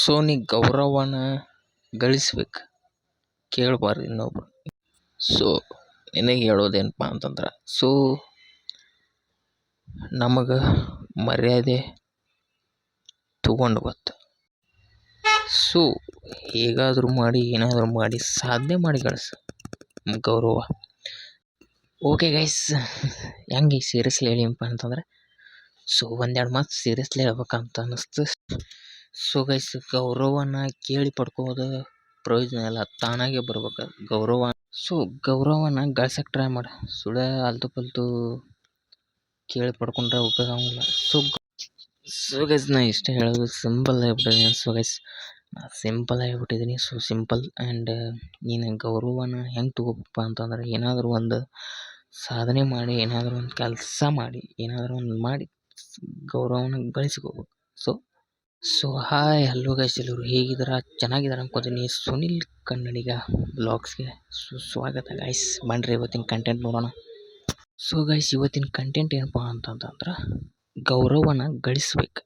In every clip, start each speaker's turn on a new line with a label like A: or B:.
A: So ನೀ ಗೌರವನ ಗಳಿಸ್ಬೇಕು, ಕೇಳಬಾರ್ದು ಇನ್ನೊಬ್ರು. ಸೊ ನಿನಗೆ ಹೇಳೋದೇನಪ್ಪ ಅಂತಂದ್ರೆ, ಸೊ ನಮಗೆ ಮರ್ಯಾದೆ ತಗೊಂಡು ಗೊತ್ತು. ಸೊ ಹೇಗಾದರೂ ಮಾಡಿ ಏನಾದರೂ ಮಾಡಿ ಸಾಧನೆ ಮಾಡಿ ಗಳಿಸು ಗೌರವ. ಓಕೆ ಗೈಸ್, ಹೆಂಗೆ ಸೀರಿಯಸ್ಲಿ ಹೇಳಿಪ್ಪ ಅಂತಂದ್ರೆ, ಸೊ ಒಂದೆರಡು ಮಾತು ಸೀರಿಯಸ್ಲಿ ಹೇಳ್ಬೇಕಂತ ಅನ್ನಿಸ್ತು. ಸೊ ಗೈಸ್, ಗೌರವನ ಕೇಳಿ ಪಡ್ಕೋದು ಪ್ರಯೋಜನ ಇಲ್ಲ, ತಾನಾಗೆ ಬರ್ಬೇಕು ಗೌರವ. ಸೊ ಗೌರವನ ಗಳಿಸಕ್ಕೆ ಟ್ರೈ ಮಾಡ, ಸುಳ್ಳು ಅಲ್ತು ಪಲ್ತು ಕೇಳಿ ಪಡ್ಕೊಂಡ್ರೆ ಉಪಯೋಗ ಆಗಂಗಿಲ್ಲ. ಸೊ ಗೈಸ್, ನಾ ಇಷ್ಟೇ ಹೇಳೋದು, ಸಿಂಪಲ್ ಆಗಿಬಿಟ್ಟಿದ್ದೀನಿ. ಸೊ ಗೈಸ್, ನಾ ಸಿಂಪಲ್ ಆಗಿಬಿಟ್ಟಿದ್ದೀನಿ. ಸೊ ಸಿಂಪಲ್ ಆ್ಯಂಡ್ ನೀನು ಗೌರವನ ಹೆಂಗೆ ತಗೋಬೇಕಪ್ಪ ಅಂತಂದ್ರೆ, ಏನಾದರೂ ಒಂದು ಸಾಧನೆ ಮಾಡಿ, ಏನಾದರೂ ಒಂದು ಕೆಲಸ ಮಾಡಿ, ಏನಾದರೂ ಒಂದು ಮಾಡಿ ಗೌರವನ ಗಳಿಸ್ಕೋಬೇಕು. ಸೊ ಹಾಯ್ ಹಲೋ ಗೈಸ್, ಎಲ್ಲರೂ ಹೇಗಿದ್ದಾರೆ? ಚೆನ್ನಾಗಿದ್ದಾರೆ ಅನ್ಕೋತೀನಿ. ಸುನಿಲ್ ಕನ್ನಡಿಗ ಬ್ಲಾಗ್ಸ್ಗೆ ಸ್ವಾಗತ ಗೈಸ್. ಬನ್ನಿರಿ ಇವತ್ತಿನ ಕಂಟೆಂಟ್ ನೋಡೋಣ. ಸೊ ಗೈಸ್, ಇವತ್ತಿನ ಕಂಟೆಂಟ್ ಏನಪ್ಪ ಅಂತಂದ್ರೆ, ಗೌರವನ ಗಳಿಸ್ಬೇಕು,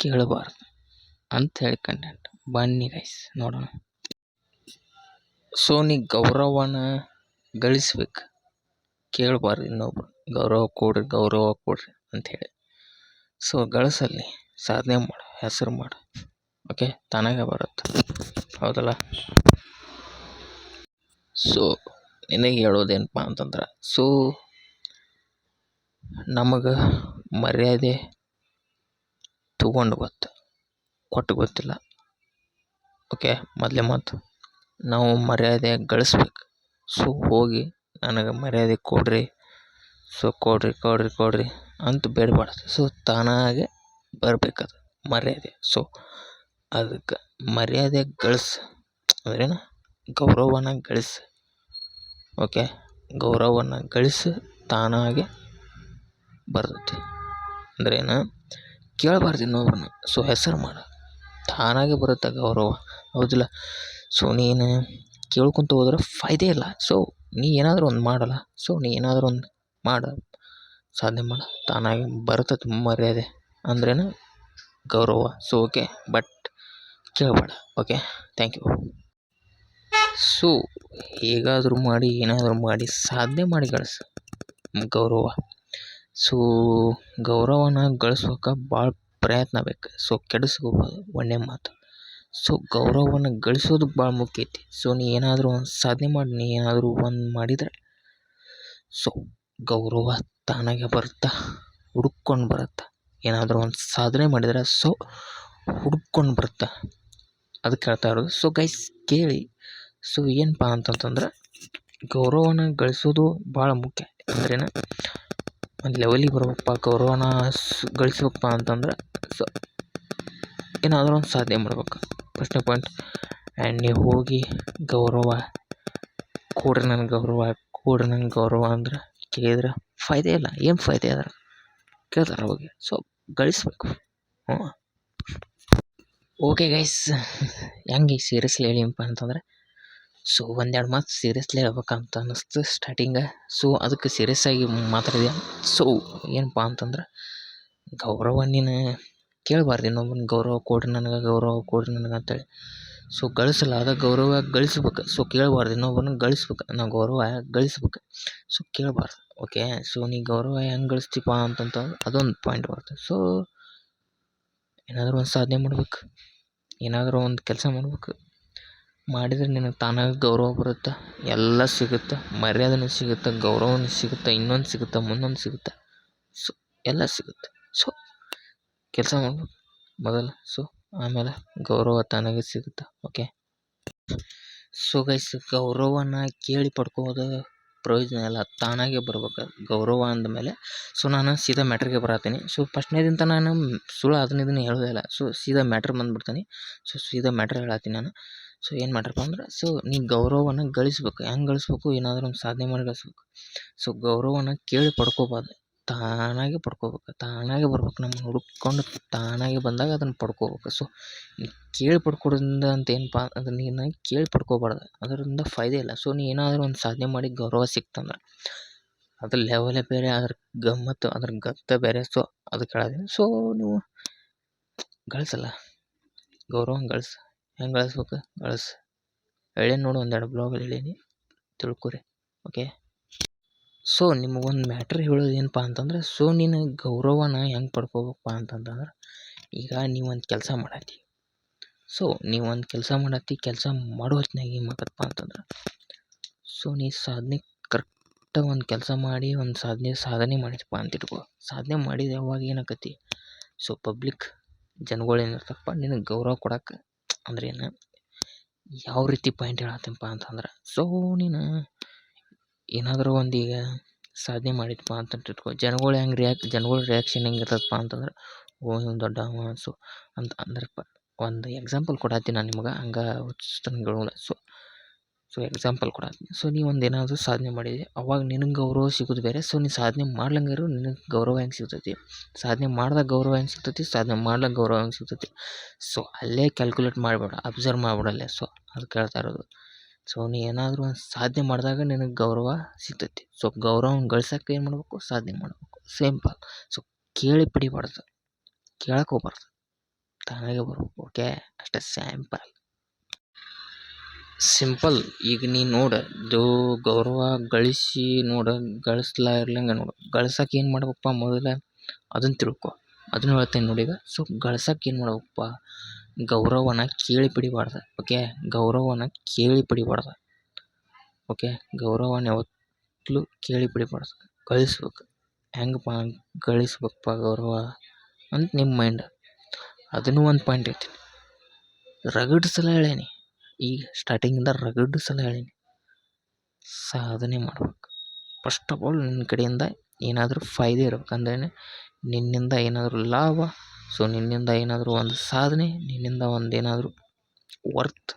A: ಕೇಳಬಾರ್ದು ಅಂತ ಹೇಳಿ ಕಂಟೆಂಟ್. ಬನ್ನಿ ಗೈಸ್ ನೋಡೋಣ. ಸೊ ನೀ ಗೌರವನ ಗಳಿಸ್ಬೇಕು, ಕೇಳಬಾರ್ದು ಇನ್ನೊಬ್ರು. ಗೌರವ ಕೊಡ್ರಿ ಅಂಥೇಳಿ. ಸೊ ಗಳಿಸಲ್ಲಿ, ಸಾಧನೆ ಮಾಡು, ಹೆಸರು ಮಾಡು, ಓಕೆ, ತಾನಾಗೆ ಬರುತ್ತೆ, ಹೌದಲ್ಲ? ಸೊ ನಿನಗೆ ಹೇಳೋದೇನಪ್ಪ ಅಂತಂದ್ರೆ, ಸೊ ನಮಗೆ ಮರ್ಯಾದೆ ತಗೊಂಡು ಗೊತ್ತು, ಕೊಟ್ಟು ಗೊತ್ತಿಲ್ಲ. ಓಕೆ, ಮೊದಲೇ ಮಾತು, ನಾವು ಮರ್ಯಾದೆ ಗಳಿಸ್ಬೇಕು. ಸೊ ಹೋಗಿ ನನಗೆ ಮರ್ಯಾದೆ ಕೊಡ್ರಿ, ಸೊ ಕೊಡ್ರಿ ಅಂತ ಬೇಡಬಾರ್ದು. ಸೊ ತಾನಾಗೆ ಬರಬೇಕದು ಮರ್ಯಾದೆ. ಸೊ ಅದಕ್ಕೆ ಮರ್ಯಾದೆ ಗಳಿಸು ಅಂದ್ರೇನು, ಗೌರವನ ಗಳಿಸು. ಓಕೆ, ಗೌರವನ ಗಳಿಸು, ತಾನಾಗೆ ಬರ್ತೈತಿ. ಅಂದ್ರೇನು, ಕೇಳಬಾರ್ದು ಇನ್ನೊಬ್ರನ್ನ. ಸೊ ಹೆಸರು ಮಾಡು, ತಾನಾಗೆ ಬರುತ್ತೆ ಗೌರವ, ಹೌದಿಲ್ಲ? ಸೊ ನೀನು ಕೇಳ್ಕೊತ ಹೋದ್ರೆ ಫಾಯ್ದೆ ಇಲ್ಲ. ಸೊ ನೀ ಏನಾದರೂ ಒಂದು ಮಾಡಲ್ಲ. ಸೊ ನೀ ಏನಾದರೂ ಒಂದು ಮಾಡು, ಸಾಧನೆ ಮಾಡು, ತಾನಾಗೆ ಬರ್ತದೆ ಮರ್ಯಾದೆ, ಅಂದ್ರೇನು ಗೌರವ. ಸೊ ಓಕೆ, ಬಟ್ ಕೇಳಬೇಡ. Okay, thank you. ಸೊ ಹೇಗಾದರೂ ಮಾಡಿ ಏನಾದರೂ ಮಾಡಿ ಸಾಧನೆ ಮಾಡಿ ಗಳಿಸು ಗೌರವ. ಸೊ ಗೌರವನ ಗಳಿಸ್ಬೇಕು ಭಾಳ ಪ್ರಯತ್ನ ಬೇಕು. ಸೊ ಕೆಡಿಸ್ಕೋಬೋದು, ಒಳ್ಳೆ ಮಾತು. ಸೊ ಗೌರವನ ಗಳಿಸೋದು ಭಾಳ ಮುಖ್ಯ ಐತಿ. ಸೊ ನೀ ಏನಾದರೂ ಒಂದು ಸಾಧನೆ ಮಾಡಿ, ನೀ ಏನಾದರೂ ಒಂದು ಮಾಡಿದರೆ ಸೊ ಗೌರವ ತಾನಾಗೆ ಬರುತ್ತೆ, ಹುಡುಕ್ಕೊಂಡು ಬರುತ್ತೆ. ಏನಾದರೂ ಒಂದು ಸಾಧನೆ ಮಾಡಿದರೆ ಸೊ ಹುಡ್ಕೊಂಡು ಬರುತ್ತೆ, ಅದಕ್ಕೆ ಹೇಳ್ತಾ ಇರೋದು. ಸೊ ಗೈಸ್ ಕೇಳಿ. ಸೊ ಏನಪ್ಪ ಅಂತಂತಂದ್ರೆ, ಗೌರವನ ಗಳಿಸೋದು ಭಾಳ ಮುಖ್ಯ. ಅಂದ್ರೇನು, ಒಂದು ಲೆವೆಲಿಗೆ ಬರ್ಬೇಕಪ್ಪ, ಗೌರವನ ಗಳಿಸ್ಬೇಕಪ್ಪ ಅಂತಂದ್ರೆ, ಸೊ ಏನಾದರೂ ಒಂದು ಸಾಧನೆ ಮಾಡ್ಬೇಕು, ಫಸ್ಟ್ನೇ ಪಾಯಿಂಟ್. ಆ್ಯಂಡ್ ನೀವು ಹೋಗಿ ಗೌರವ ಕೊಡ್ರಿ ನನಗೆ ಗೌರವ ಅಂದ್ರೆ ಕೇಳಿದ್ರೆ ಫಾಯ್ದೆ ಇಲ್ಲ. ಏನು ಫಾಯ್ದೆ ಅದ್ರ ಕೇಳ್ತಾರೆ ಹೋಗಿ. ಸೊ ಗಳಿಸ್ಬೇಕು. ಓಕೆ ಗೈಸ್, ಹೆಂಗೆ ಸೀರಿಯಸ್ಲಿ ಹೇಳಿಪ್ಪ ಅಂತಂದ್ರೆ, ಸೊ ಒಂದೆರಡು ಮಾತು ಸೀರಿಯಸ್ಲಿ ಹೇಳ್ಬೇಕಂತ ಅನ್ನಿಸ್ತು ಸ್ಟಾರ್ಟಿಂಗ. ಸೊ ಅದಕ್ಕೆ ಸೀರಿಯಸ್ ಆಗಿ ಮಾತಾಡಿದೆ. ಸೊ ಏನಪ್ಪ ಅಂತಂದ್ರೆ, ಗೌರವ ನೀನು ಕೇಳಬಾರ್ದು ಇನ್ನೊಬ್ಬನ. ಗೌರವ ಕೊಡ್ರಿ ನನಗೆ ಅಂತೇಳಿ. ಸೊ ಗಳಿಸಲ್ಲ, ಅದ ಗೌರವ ಗಳಿಸ್ಬೇಕು. ಸೊ ಕೇಳಬಾರ್ದು ಇನ್ನೊಬ್ಬನ, ಗಳಿಸ್ಬೇಕು. ನಾವು ಗೌರವ ಗಳಿಸ್ಬೇಕು, ಸೊ ಕೇಳಬಾರ್ದು. ಓಕೆ, ಸೊ ನೀ ಗೌರವ ಹೆಂಗೆ ಗಳಿಸ್ತೀಪ್ಪ ಅಂತಂತ ಅದೊಂದು ಪಾಯಿಂಟ್ ಬರುತ್ತೆ. ಸೊ ಏನಾದರೂ ಒಂದು ಸಾಧನೆ ಮಾಡ್ಬೇಕು, ಏನಾದರೂ ಒಂದು ಕೆಲಸ ಮಾಡ್ಬೇಕು. ಮಾಡಿದರೆ ನಿನಗೆ ತಾನಾಗಿ ಗೌರವ ಬರುತ್ತೆ, ಎಲ್ಲ ಸಿಗುತ್ತೆ, ಮರ್ಯಾದೆನೂ ಸಿಗುತ್ತೆ, ಗೌರವನೂ ಸಿಗುತ್ತೆ, ಇನ್ನೊಂದು ಸಿಗುತ್ತೆ, ಮುಂದೊಂದು ಸಿಗುತ್ತೆ. ಸೊ ಎಲ್ಲ ಸಿಗುತ್ತೆ. ಸೊ ಕೆಲಸ ಮಾಡ್ಬೇಕು ಮೊದಲು. ಸೊ ಆಮೇಲೆ ಗೌರವ ತಾನಾಗೆ ಸಿಗುತ್ತೆ. ಓಕೆ, ಸೊ ಗೈಸ್, ಗೌರವನ ಕೇಳಿ ಪಡ್ಕೋದು ಪ್ರಯೋಜನ ಇಲ್ಲ, ತಾನಾಗೆ ಬರ್ಬೇಕು ಗೌರವ ಅಂದಮೇಲೆ. ಸೊ ನಾನು ಸೀದಾ ಮ್ಯಾಟ್ರಿಗೆ ಬರತ್ತೀನಿ. ಸೊ ಫಸ್ಟ್ನೇದಿಂತ ನಾನು ಸುಳ್ಳು ಅದನ್ನ ಹೇಳೋದಿಲ್ಲ. ಸೊ ಸೀದಾ ಮ್ಯಾಟ್ರ್ ಬಂದುಬಿಡ್ತೀನಿ. ಸೊ ಸೀದಾ ಮ್ಯಾಟ್ರ್ ಹೇಳತ್ತೀನಿ ನಾನು. ಸೊ ಏನು ಮ್ಯಾಟ್ರಪ್ಪ ಅಂದ್ರೆ, ಸೊ ನೀ ಗೌರವನ ಗಳಿಸ್ಬೇಕು. ಹೆಂಗೆ ಗಳಿಸ್ಬೇಕು? ಏನಾದರೂ ಒಂದು ಸಾಧನೆ ಮಾಡಿ ಗಳಿಸ್ಬೇಕು. ಸೊ ಗೌರವನ ಕೇಳಿ ಪಡ್ಕೋಬಾರ್ದು, ತಾನಾಗೆ ಪಡ್ಕೋಬೇಕು, ತಾನಾಗೆ ಬರ್ಬೇಕು. ನಮ್ಮನ್ನು ಹುಡುಕೊಂಡು ತಾನಾಗೆ ಬಂದಾಗ ಅದನ್ನು ಪಡ್ಕೋಬೇಕು. ಸೊ ಕೇಳಿ ಪಡ್ಕೊಡೋದ್ರಿಂದ ಅಂತ ಏನಪ್ಪ ಅದು, ನೀನು ಕೇಳಿ ಪಡ್ಕೋಬಾರ್ದು, ಅದರಿಂದ ಫಾಯ್ದೆ ಇಲ್ಲ. ಸೊ ನೀ ಏನಾದರೂ ಒಂದು ಸಾಧನೆ ಮಾಡಿ ಗೌರವ ಸಿಕ್ತಂದ್ರೆ ಅದ್ರ ಲೆವೆಲೇ ಬೇರೆ, ಅದ್ರ ಗಮ್ಮತ್ತು, ಅದ್ರ ಗತ್ತ ಬೇರೆ. ಸೊ ಅದಕ್ಕೆ ಹೇಳೋದು. ಸೊ ನೀವು ಗಳಿಸಲ್ಲ, ಗೌರವ ಗಳಿಸ ಹೆಂಗೆ ಗಳಿಸ್ಬೇಕು ಹೇಳೇನಿ ನೋಡು, ಒಂದೆರಡು ಬ್ಲಾಗಲ್ಲಿ ಹೇಳೀನಿ, ತಿಳ್ಕೊರಿ. ಓಕೆ. ಸೊ ನಿಮಗೊಂದು ಮ್ಯಾಟ್ರ್ ಹೇಳೋದು ಏನಪ್ಪ ಅಂತಂದ್ರೆ, ಸೊ ನೀನು ಗೌರವನ ಹೆಂಗೆ ಪಡ್ಕೋಬೇಕಪ್ಪ ಅಂತಂತಂದ್ರೆ, ಈಗ ನೀವೊಂದು ಕೆಲಸ ಮಾಡತ್ತಿ. ಸೊ ನೀವೊಂದು ಕೆಲಸ ಮಾಡತ್ತಿ, ಕೆಲಸ ಮಾಡೋ ಹೊತ್ನಾಗ ಏನು ಮಾಡತ್ತಪ್ಪ ಅಂತಂದ್ರೆ, ಸೊ ನೀ ಸಾಧನೆ ಕರೆಕ್ಟಾಗಿ ಒಂದು ಕೆಲಸ ಮಾಡಿ ಒಂದು ಸಾಧನೆ ಮಾಡಿದಪ್ಪ ಅಂತ ಇಟ್ಕೋ. ಸಾಧನೆ ಮಾಡಿದ ಯಾವಾಗ ಏನಾಕತಿ, ಸೊ ಪಬ್ಲಿಕ್ ಜನಗಳು ಏನಿರ್ತಪ್ಪ ನಿನಗೆ ಗೌರವ ಕೊಡಕ್ಕೆ ಅಂದ್ರೆ ಏನು, ಯಾವ ರೀತಿ ಪಾಯಿಂಟ್ ಹೇಳತ್ತಪ್ಪ ಅಂತಂದ್ರೆ, ಸೊ ನೀನು ಏನಾದರೂ ಒಂದು ಈಗ ಸಾಧನೆ ಮಾಡಿದಪ್ಪ ಅಂತ ಇಟ್ಕೋ, ಜನಗಳ ರಿಯಾಕ್ಷನ್ ಹೆಂಗಿರ್ತದಪ್ಪ ಅಂತಂದ್ರೆ, ಓ ಇವ್ನು ದೊಡ್ಡವ ಸೊ ಅಂತ ಅಂದ್ರಪ್ಪ. ಒಂದು ಎಕ್ಸಾಂಪಲ್ ಕೊಡತ್ತೀನಿ ನಾನು ನಿಮ್ಗೆ, ಹಂಗೆ ಹುಚ್ಚುತನಗಳು. ಸೊ ಎಕ್ಸಾಂಪಲ್ ಕೊಡತ್ತೀನಿ. ಸೊ ನೀ ಒಂದು ಏನಾದರೂ ಸಾಧನೆ ಮಾಡಿದೆ, ಅವಾಗ ನಿನಗೆ ಗೌರವ ಸಿಗೋದು ಬೇರೆ. ಸೊ ನೀ ಸಾಧನೆ ಮಾಡ್ಲಂಗಿರು ನಿನಗೆ ಗೌರವ ಹೆಂಗೆ ಸಿಗ್ತೈತಿ, ಸಾಧನೆ ಮಾಡ್ದಾಗ ಗೌರವ ಹೆಂಗೆ ಸಿಗ್ತೈತಿ, ಸಾಧನೆ ಮಾಡ್ಲಾಗ ಗೌರವ ಹೆಂಗೆ ಸಿಗ್ತೈತಿ. ಸೊ ಅಲ್ಲೇ ಕ್ಯಾಲ್ಕುಲೇಟ್ ಮಾಡಬೇಡ, ಅಬ್ಸರ್ವ್ ಮಾಡ್ಬಿಡಲ್ಲೇ. ಸೊ ಅದು ಕೇಳ್ತಾ ಇರೋದು. ಸೊ ನೀ ಏನಾದರೂ ಒಂದು ಸಾಧನೆ ಮಾಡಿದಾಗ ನಿನಗೆ ಗೌರವ ಸಿಗ್ತೈತಿ. ಸೊ ಗೌರವನ ಗಳಿಸೋಕೆ ಏನು ಮಾಡಬೇಕು, ಸಾಧನೆ ಮಾಡಬೇಕು. ಸಿಂಪಲ್. ಸೊ ಕೇಳಿ ಪಡಿಬಾರ್ದು, ಕೇಳಕ್ಕೆ ಹೋಗ್ಬಾರ್ದು, ತಾನಾಗೆ ಬರ್ಬೇಕು. ಓಕೆ, ಅಷ್ಟೇ ಸಿಂಪಲ್. ಈಗ ನೀ ನೋಡು ಗೌರವ ಗಳಿಸಿ ಗಳಿಸ್ಲಾ ಇರ್ಲಂಗೆ ನೋಡು. ಗಳಿಸೋಕೆ ಏನು ಮಾಡ್ಬೇಕಪ್ಪ, ಮೊದಲೇ ಅದನ್ನು ತಿಳ್ಕೊ. ಅದನ್ನು ಹೇಳ್ತೇನೆ ನೋಡಿ ಈಗ. ಸೊ ಗಳಿಸೋಕೆ ಏನು ಮಾಡ್ಬೇಕಪ್ಪ, ಗೌರವನ ಕೇಳಿ ಪಡಿಬಾರ್ದು. ಓಕೆ, ಗೌರವನ ಕೇಳಿ ಪಡಿಬಾರ್ದು. ಓಕೆ, ಗೌರವನ ಯಾವತ್ತೂ ಕೇಳಿ ಪಡಿಬಾರ್ದು, ಗಳಿಸ್ಬೇಕು. ಹೆಂಗಪ್ಪ ಗಳಿಸ್ಬೇಕಪ್ಪ ಗೌರವ ಅಂತ ನಿಮ್ಮ ಮೈಂಡ್. ಅದನ್ನು ಒಂದು ಪಾಯಿಂಟ್ ಹೇಳ್ತೀನಿ, ರಗಡ್ ಸಲ ಹೇಳೀನಿ. ಈಗ ಸ್ಟಾರ್ಟಿಂಗಿಂದ ರಗಡ್ ಸಲ ಹೇಳೀನಿ, ಸಾಧನೆ ಮಾಡ್ಬೇಕು. ಫಸ್ಟ್ ಆಫ್ ಆಲ್ ನಿನ್ನ ಕಡೆಯಿಂದ ಏನಾದರೂ ಫಾಯ್ದೆ ಇರ್ಬೇಕು. ಅಂದ್ರೆ ನಿನ್ನಿಂದ ಏನಾದರೂ ಲಾಭ, ಸೊ ನಿನ್ನಿಂದ ಏನಾದರೂ ಒಂದು ಸಾಧನೆ, ನಿನ್ನಿಂದ ಒಂದು ಏನಾದರೂ ವರ್ತ್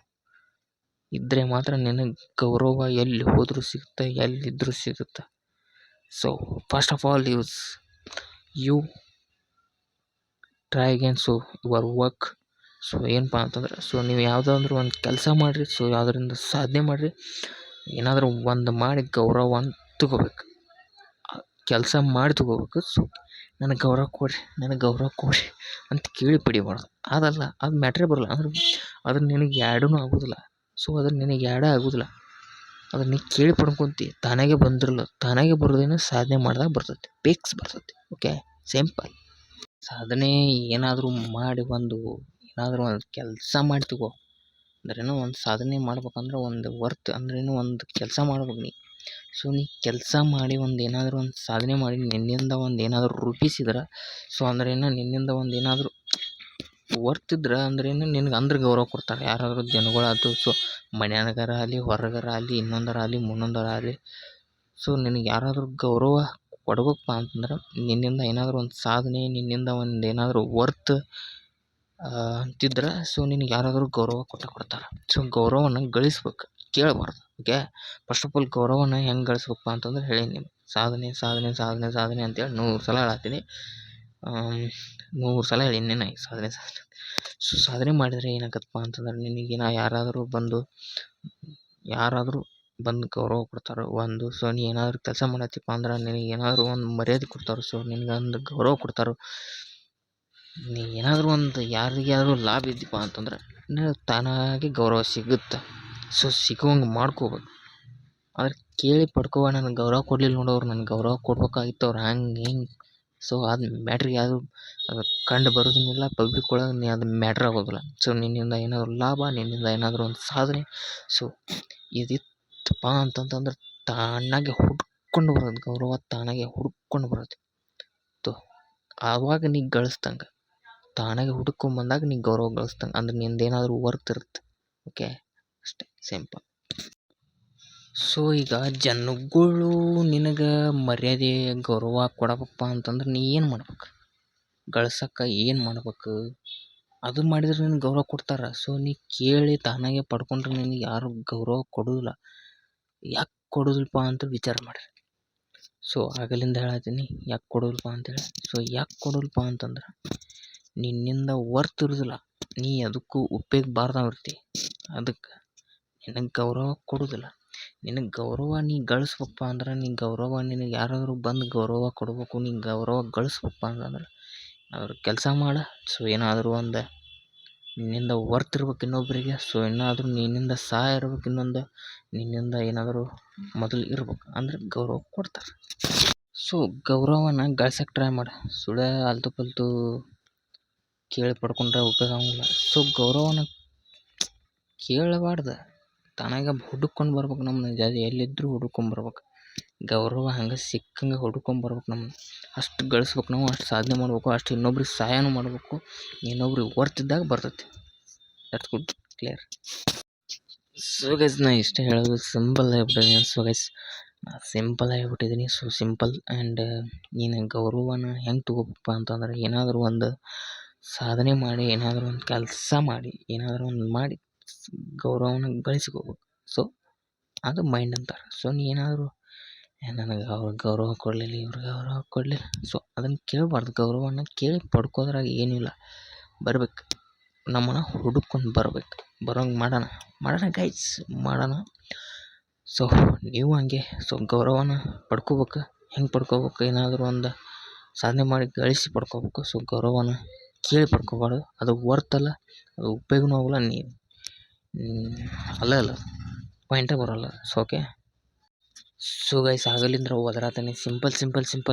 A: ಇದ್ದರೆ ಮಾತ್ರ ನಿನಗೆ ಗೌರವ ಎಲ್ಲಿ ಹೋದರೂ ಸಿಗುತ್ತೆ, ಎಲ್ಲಿದ್ದರೂ ಸಿಗುತ್ತೆ. So first of all you try again. So your work. So ಏನಪ್ಪ ಅಂತಂದ್ರೆ, ಸೊ ನೀವು ಯಾವುದಾದ್ರೂ ಒಂದು ಕೆಲಸ ಮಾಡಿರಿ, ಸೊ ಯಾವುದರಿಂದ ಸಾಧನೆ ಮಾಡಿರಿ, ಏನಾದರೂ ಒಂದು ಮಾಡಿ ಗೌರವನ ತಗೋಬೇಕು. ಕೆಲಸ ಮಾಡಿ ತಗೋಬೇಕು. ಸೊ ನನಗೆ ಗೌರವ ಕೊಡಿರಿ ಅಂತ ಕೇಳಿ ಪಡಿಬಾರ್ದು. ಅದಲ್ಲ, ಅದು ಮ್ಯಾಟ್ರೇ ಬರೋಲ್ಲ. ಅದ್ರ ನಿನಗೆ ಎರಡೂ ಆಗೋದಿಲ್ಲ. ಸೊ ಅದ್ರ ನಿನಗೆ ಎರಡೂ ಆಗೋದಿಲ್ಲ. ಅದನ್ನ ನೀ ಕೇಳಿ ಪಡ್ಕೊಂತಿ, ತಾನಾಗೆ ಬಂದಿರಲ್ಲ. ತಾನಾಗೆ ಬರೋದೇನು, ಸಾಧನೆ ಮಾಡಿದಾಗ ಬರ್ತೈತಿ, ಬರ್ತೈತಿ. Okay, simple. ಸಾಧನೆ ಏನಾದರೂ ಮಾಡಿ ಏನಾದರೂ ಒಂದು ಕೆಲಸ ಮಾಡಿ ತಗೋ. ಅಂದ್ರೇನು, ಒಂದು ಸಾಧನೆ ಮಾಡ್ಬೇಕಂದ್ರೆ ಒಂದು ವರ್ತ್ ಅಂದ್ರೇನು, ಒಂದು ಕೆಲಸ ಮಾಡ್ಬೇಕು ನೀ. ಸೊ ನೀ ಕೆಲಸ ಮಾಡಿ ಏನಾದರೂ ಒಂದು ಸಾಧನೆ ಮಾಡಿ ನಿನ್ನಿಂದ ಏನಾದರೂ ರೂಪಿಸಿದ್ರೆ, ಸೊ ಅಂದ್ರೇನು, ನಿನ್ನಿಂದ ಏನಾದರೂ ವರ್ತ್ ಇದ್ರೆ ಅಂದ್ರೇನು, ನಿನಗೆ ಗೌರವ ಕೊಡ್ತಾರೆ ಯಾರಾದರೂ ಜನಗಳಾಯ್ತು. ಸೊ ಮನ್ಯಾಗಾರ ಆಗಲಿ, ಹೊರಗಾರ ಆಗಲಿ, ಇನ್ನೊಂದರ ಆಗಲಿ, ಮುನ್ನೊಂದರ ಆಗಲಿ. ಸೊ ನಿನಗೆ ಯಾರಾದರೂ ಗೌರವ ಕೊಡ್ಬೇಕಪ್ಪ ಅಂತಂದ್ರೆ, ನಿನ್ನಿಂದ ಏನಾದರೂ ಒಂದು ಸಾಧನೆ, ನಿನ್ನಿಂದ ಏನಾದರೂ ವರ್ತ್ ಅಂತಿದ್ರೆ, ಸೊ ನಿನಗೆ ಯಾರಾದರೂ ಗೌರವ ಕೊಡ್ತಾರೆ. ಸೊ ಗೌರವನ ಗಳಿಸ್ಬೇಕು, ಕೇಳಬಾರ್ದು. ಓಕೆ, ಫಸ್ಟ್ ಆಫ್ ಆಲ್ ಗೌರವನ ಹೆಂಗೆ ಗಳಿಸ್ಬೇಕಪ್ಪ ಅಂತಂದ್ರೆ ಹೇಳೀನಿ. ಸಾಧನೆ ಅಂತೇಳಿ 100 ಸಲ ಹೇಳತ್ತೀನಿ. 100 ಸಲ ಹೇಳೀನಿ ನಾನು ಸಾಧನೆ. ಸೊ ಸಾಧನೆ ಮಾಡಿದರೆ ಏನಾಗತ್ತಪ್ಪ ಅಂತಂದ್ರೆ, ನಿನಗೆ ಯಾರಾದರೂ ಬಂದು ಗೌರವ ಕೊಡ್ತಾರೆ. ಸೊ ನೀ ಏನಾದರೂ ಕೆಲಸ ಮಾಡತ್ತಿಪ್ಪ ಅಂದ್ರೆ ನಿನಗೆ ಏನಾದರೂ ಒಂದು ಮರ್ಯಾದೆ ಕೊಡ್ತಾರೆ. ಸೊ ನಿನಗೆ ಒಂದು ಗೌರವ ಕೊಡ್ತಾರೆ. ನೀ ಏನಾದರೂ ಒಂದು ಯಾರಿಗಾದ್ರೂ ಲಾಭ ಇದ್ದೀಪ್ಪ ಅಂತಂದ್ರೆ ತಾನಾಗೆ ಗೌರವ ಸಿಗುತ್ತೆ. ಸೊ ಸಿಗುವಂಗೆ ಮಾಡ್ಕೋಬೇಕು. ಆದ್ರೆ ಕೇಳಿ ಪಡ್ಕೋ, ನನಗೆ ಗೌರವ ಕೊಡಲಿಲ್ಲ ನೋಡೋರು, ನನಗೆ ಗೌರವ ಕೊಡ್ಬೇಕಾಗಿತ್ತು ಅವ್ರು ಹಂಗೆ ಹಿಂಗೆ. ಸೊ ಅದು ಮ್ಯಾಟ್ರಿಗೆ ಯಾವುದು ಕಂಡು ಬರೋದನ್ನೆಲ್ಲ ಪಬ್ಲಿಕ್ ಒಳಗೆ ಅದು ಮ್ಯಾಟ್ರ್ ಆಗೋದಿಲ್ಲ. ಸೊ ನಿನ್ನಿಂದ ಏನಾದರೂ ಲಾಭ, ನಿನ್ನಿಂದ ಏನಾದರೂ ಒಂದು ಸಾಧನೆ, ಸೊ ಇದಿತ್ತಪ್ಪ ಅಂತಂತಂದ್ರೆ ತಾನಾಗೆ ಹುಡ್ಕೊಂಡು ಬರೋದು ಗೌರವ, ತಾನಾಗೆ ಹುಡ್ಕೊಂಡು ಬರೋದು. ಆವಾಗ ನೀ ಗಳಿಸ್ದಂಗೆ, ತಾನಾಗೆ ಹುಡ್ಕೊಂಬಂದಾಗ ನೀ ಗೌರವ ಗಳಿಸ್ದಂಗೆ, ಅಂದ್ರೆ ನಿಂದೇನಾದರೂ ವರ್ತ್ ಇರುತ್ತೆ. ಓಕೆ, ಅಷ್ಟೇ ಸಿಂಪಲ್. ಸೊ ಈಗ ಜನಗಳು ನಿನಗೆ ಮರ್ಯಾದೆ ಗೌರವ ಕೊಡಬೇಕಪ್ಪ ಅಂತಂದ್ರೆ ನೀ ಏನು ಮಾಡ್ಬೇಕು, ಗಳಿಸೋಕೆ ಏನು ಮಾಡ್ಬೇಕು, ಅದು ಮಾಡಿದ್ರೆ ನಿನಗೆ ಗೌರವ ಕೊಡ್ತಾರೆ. ಸೊ ನೀ ಕೇಳಿ ತಾನಾಗೆ ಪಡ್ಕೊಂಡ್ರೆ ನಿನಗೆ ಯಾರು ಗೌರವ ಕೊಡೋದಿಲ್ಲ. ಯಾಕೆ ಕೊಡೋದಿಲ್ಲಪ್ಪ ಅಂತ ವಿಚಾರ ಮಾಡಿರಿ. ಸೊ ಆಗಲಿಂದ ಹೇಳತ್ತೀನಿ ಯಾಕೆ ಕೊಡೋದಿಲ್ಲಪ್ಪ ಅಂತೇಳಿ. ಸೊ ಯಾಕೆ ಕೊಡೋದಿಲ್ಲಪ್ಪ ಅಂತಂದ್ರೆ, ನಿನ್ನಿಂದ ವರ್ತ್ ಇರೋದಿಲ್ಲ, ನೀ ಅದಕ್ಕೂ ಉಪಯೋಗ ಇರ್ತಿ, ಅದಕ್ಕೆ ನಿನಗೆ ಗೌರವ ಕೊಡೋದಿಲ್ಲ. ನಿನಗೆ ಗೌರವ ನೀ ಗಳಿಸ್ಬೇಕಪ್ಪ ಅಂದ್ರೆ, ನಿನಗೆ ಯಾರಾದರೂ ಬಂದು ಗೌರವ ಕೊಡಬೇಕು, ನೀನು ಗೌರವ ಗಳಿಸ್ಬೇಕಪ್ಪ ಅಂತಂದ್ರೆ ಅದ್ರ ಕೆಲಸ ಮಾಡ. ಸೊ ಏನಾದರೂ ಒಂದು ನಿನ್ನಿಂದ ವರ್ತ್ ಇರ್ಬೇಕು ಇನ್ನೊಬ್ಬರಿಗೆ. ಸೊ ಏನಾದರೂ ನಿನ್ನಿಂದ ಸಹಾಯ ಇರ್ಬೇಕು ಇನ್ನೊಂದು, ನಿನ್ನಿಂದ ಏನಾದರೂ ಮೊದಲು ಇರ್ಬೇಕು ಅಂದ್ರೆ ಗೌರವ ಕೊಡ್ತಾರೆ. ಸೊ ಗೌರವನ ಗಳಿಸಕ್ಕೆ ಟ್ರೈ ಮಾಡಿ. ಸುಳ್ಳು ಅಲ್ತು ಪಲ್ತು ಕೇಳಿ ಪಡ್ಕೊಂಡ್ರೆ ಉಪಯೋಗ ಆಗಂಗಿಲ್ಲ. ಸೊ ಗೌರವನ ಕೇಳಬಾರ್ದು, ತಾನಾಗ ಹುಡುಕೊಂಡು ಬರ್ಬೇಕು. ನಮ್ಮನ್ನ ಎಲ್ಲಿದ್ದರೂ ಹುಡುಕೊಂಬರ್ಬೇಕು. ಗೌರವ ಹಂಗೆ ಸಿಕ್ಕಂಗೆ ಹುಡ್ಕೊಂಬರ್ಬೇಕು. ನಮ್ಮನ್ನ ಅಷ್ಟು ಗಳಿಸ್ಬೇಕು ನಾವು, ಅಷ್ಟು ಸಾಧನೆ ಮಾಡಬೇಕು, ಅಷ್ಟು ಇನ್ನೊಬ್ರಿಗೆ ಸಹಾಯನೂ ಮಾಡಬೇಕು. ಇನ್ನೊಬ್ರಿಗೆ ವರ್ತಿದ್ದಾಗ ಬರ್ತೈತಿ. That's good, clear. So guys ನಾ ಇಷ್ಟೇ ಹೇಳೋದು, ಸಿಂಪಲ್ ಆಗಿಬಿಟ್ಟಿದ್ದೀನಿ. ಸೊ ಗೈಸ್ ನಾ ಸಿಂಪಲ್ ಆಗಿಬಿಟ್ಟಿದ್ದೀನಿ. ಸೊ ಸಿಂಪಲ್ ಆ್ಯಂಡ್ ನೀನು ಗೌರವನ ಹೆಂಗೆ ತೊಗೋಬೇಕಪ್ಪ ಅಂತಂದ್ರೆ, ಏನಾದರೂ ಒಂದು ಸಾಧನೆ ಮಾಡಿ, ಏನಾದರೂ ಒಂದು ಕೆಲಸ ಮಾಡಿ, ಏನಾದರೂ ಒಂದು ಮಾಡಿ ಗೌರವನ ಗಳಿಸ್ಕೋಬೇಕು. ಸೊ ಅದು ಮೈಂಡ್ ಅಂತಾರೆ. ಸೊ ನೀ ಏನಾದರೂ ನನಗೆ ಅವ್ರು ಗೌರವ ಕೊಡಲಿಲ್ಲ, ಇವ್ರು ಗೌರವ ಕೊಡಲಿಲ್ಲ, ಸೊ ಅದನ್ನು ಕೇಳಬಾರ್ದು. ಗೌರವನ ಕೇಳಿ ಪಡ್ಕೋದ್ರಾಗ ಏನಿಲ್ಲ. ಬರ್ಬೇಕು, ನಮ್ಮನ್ನು ಹುಡುಕೊಂಡು ಬರ್ಬೇಕು. ಬರೋಂಗೆ ಮಾಡೋಣ ಗೈಸ್, ಮಾಡೋಣ. ಸೊ ನೀವು ಹಂಗೆ ಸೊ ಗೌರವನ ಪಡ್ಕೋಬೇಕು. ಹೆಂಗೆ ಪಡ್ಕೋಬೇಕು? ಏನಾದರೂ ಒಂದು ಸಾಧನೆ ಮಾಡಿ ಗಳಿಸಿ ಪಡ್ಕೋಬೇಕು. ಸೊ ಗೌರವನ ಕೇಳಿ ಪಡ್ಕೋಬಾರ್ದು. ಅದು ವರ್ತಲ್ಲ, ಅದು ಉಪಯೋಗನೂ ಆಗೋಲ್ಲ, ಅಲ್ಲ ಪಾಯಿಂಟೇ ಬರೋಲ್ಲ. So okay. ಸೊ ಗೈಸ್ ಆಗಲಿಂದ ಒದರಾತಾನೆ ಸಿಂಪಲ್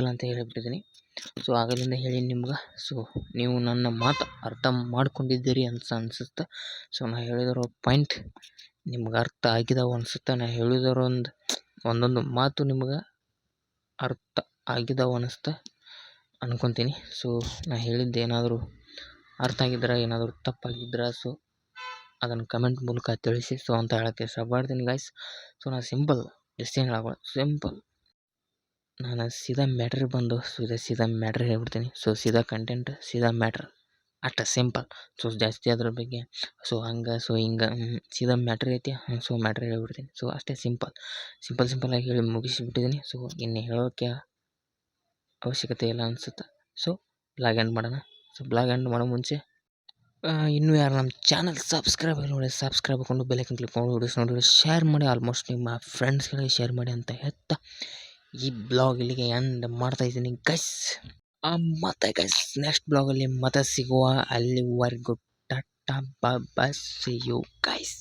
A: ಅಂತ ಹೇಳಿಬಿಟ್ಟಿದ್ದೀನಿ. ಸೊ ಆಗಲಿಂದ ಹೇಳಿ ನಿಮ್ಗೆ. ಸೊ ನೀವು ನನ್ನ ಮಾತು ಅರ್ಥ ಮಾಡ್ಕೊಂಡಿದ್ದೀರಿ ಅಂತ ಅನಿಸುತ್ತೆ. ಸೊ ನಾ ಹೇಳಿದಿರೋ ಪಾಯಿಂಟ್ ನಿಮ್ಗೆ ಅರ್ಥ ಆಗಿದಾವೆ ಅನಿಸುತ್ತೆ. ನಾ ಹೇಳಿದಿರೋ ಒಂದೊಂದು ಮಾತು ನಿಮ್ಗೆ ಅರ್ಥ ಆಗಿದಾವೆ ಅನ್ನಿಸ್ತಾ ಅನ್ಕೊತೀನಿ. ಸೊ ನಾ ಹೇಳಿದ್ದು ಏನಾದರೂ ಅರ್ಥ ಆಗಿದ್ರೆ, ಏನಾದರೂ ತಪ್ಪಾಗಿದ್ರೆ ಸೊ ಅದನ್ನು ಕಮೆಂಟ್ ಮೂಲಕ ತಿಳಿಸಿ. ಸೊ ಅಂತ ಹೇಳೋಕ್ಕೆ ಇಷ್ಟಪಡ್ತೀನಿ ಗೈಸ್. ಸೊ ನಾ ಸಿಂಪಲ್ ಎಷ್ಟೇನು ಹೇಳಬಾರ್ದು, ಸಿಂಪಲ್. ನಾನು ಸೀದಾ ಮ್ಯಾಟ್ರಿಗೆ ಬಂದು ಸೀದಾ ಮ್ಯಾಟ್ರ್ ಹೇಳ್ಬಿಡ್ತೀನಿ. ಸೊ ಸೀದಾ ಕಂಟೆಂಟ್, ಸೀದಾ ಮ್ಯಾಟ್ರ್, ಅಷ್ಟು ಸಿಂಪಲ್. ಸೊ ಜಾಸ್ತಿ ಅದ್ರ ಬಗ್ಗೆ ಸೊ ಹಂಗೆ ಸೊ ಹಿಂಗೆ ಸೀದಾ ಮ್ಯಾಟ್ರ್ ಐತಿ, ಸೊ ಮ್ಯಾಟ್ರ್ ಹೇಳ್ಬಿಡ್ತೀನಿ. ಸೊ ಅಷ್ಟೇ ಸಿಂಪಲ್ಲಾಗಿ ಹೇಳಿ ಮುಗಿಸಿಬಿಟ್ಟಿದ್ದೀನಿ. ಸೊ ಇನ್ನು ಹೇಳೋಕ್ಕೆ ಅವಶ್ಯಕತೆ ಇಲ್ಲ ಅನಿಸುತ್ತೆ. ಸೊ ಬ್ಲಾಗ್ ಎಂಡ್ ಮಾಡೋಣ. ಸೊ ಬ್ಲಾಗ್ ಎಂಡ್ ಮಾಡೋ ಮುಂಚೆ ಇನ್ನೂ ಯಾರು ನಮ್ಮ ಚಾನಲ್ ಸಬ್ಸ್ಕ್ರೈಬ್ ಹಾಕೊಂಡು ಬೆಲ್ಲೈಕನ್ ಕ್ಲಿಕ್ ಮಾಡಿ ನೋಡಿ ಶೇರ್ ಮಾಡಿ. ಆಲ್ಮೋಸ್ಟ್ ನಿಮ್ಮ ಫ್ರೆಂಡ್ಸ್ಗಳಿಗೆ ಶೇರ್ ಮಾಡಿ ಅಂತ ಹೇಳ್ತಾ ಈ ಬ್ಲಾಗ್ ಇಲ್ಲಿಗೆ ಎಂಡ್ ಮಾಡ್ತಾಯಿದ್ದೀನಿ ಗೈಸ್. ಮತ್ತೆ ಗೈಸ್ ನೆಕ್ಸ್ಟ್ ಬ್ಲಾಗಲ್ಲಿ ಮತ್ತೆ ಸಿಗುವ. ಅಲ್ಲಿವರೆಗೂ ಟಾಟಾ ಬಾಯ್, ಸಿ ಯು ಗೈಸ್.